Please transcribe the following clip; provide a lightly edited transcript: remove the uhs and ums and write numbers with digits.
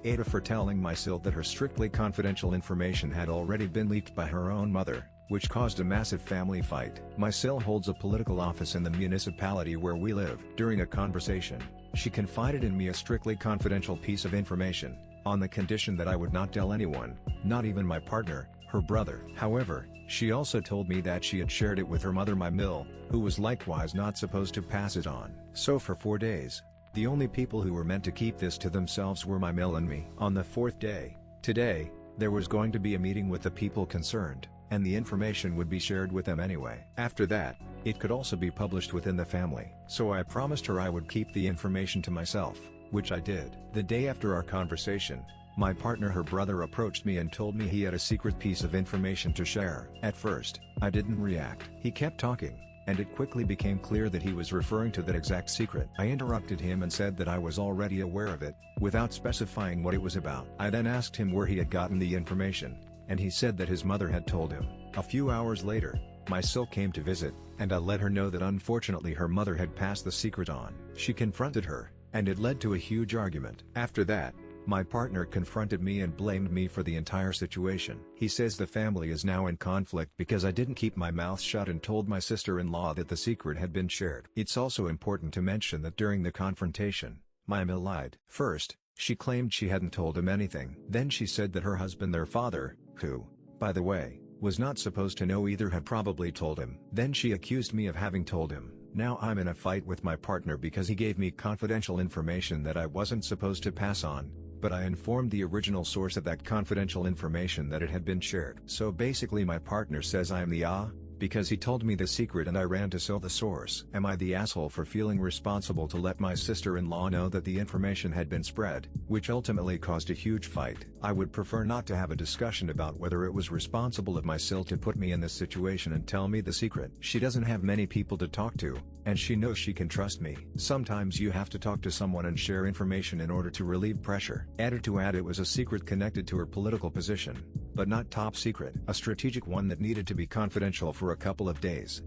AITAH for telling my SIL that her strictly confidential information had already been leaked by her own mother, which caused a massive family fight. My SIL holds a political office in the municipality where we live. During a conversation, she confided in me a strictly confidential piece of information, on the condition that I would not tell anyone, not even my partner, her brother. However, she also told me that she had shared it with her mother, my MIL, who was likewise not supposed to pass it on. So for 4 days, the only people who were meant to keep this to themselves were my MIL and me. On the 4th day, today, there was going to be a meeting with the people concerned, and the information would be shared with them anyway. After that, it could also be published within the family. So I promised her I would keep the information to myself, which I did. The day after our conversation, my partner, her brother, approached me and told me he had a secret piece of information to share. At first, I didn't react. He kept talking, and it quickly became clear that he was referring to that exact secret. I interrupted him and said that I was already aware of it, without specifying what it was about. I then asked him where he had gotten the information, and he said that his mother had told him. A few hours later, my SIL came to visit, and I let her know that unfortunately her mother had passed the secret on. She confronted her, and it led to a huge argument. After that, my partner confronted me and blamed me for the entire situation. He says the family is now in conflict because I didn't keep my mouth shut and told my sister-in-law that the secret had been shared. It's also important to mention that during the confrontation, my MIL lied. First, she claimed she hadn't told him anything. Then she said that her husband, their father, who, by the way, was not supposed to know either, had probably told him. Then she accused me of having told him. Now I'm in a fight with my partner because he gave me confidential information that I wasn't supposed to pass on, but I informed the original source of that confidential information that it had been shared. So basically my partner says I am the because he told me the secret and I ran to SIL the source. Am I the asshole for feeling responsible to let my sister-in-law know that the information had been spread, which ultimately caused a huge fight? I would prefer not to have a discussion about whether it was responsible of my SIL to put me in this situation and tell me the secret. She doesn't have many people to talk to, and she knows she can trust me. Sometimes you have to talk to someone and share information in order to relieve pressure. Added to add, it was a secret connected to her political position, but not top secret. A strategic one that needed to be confidential for a couple of days.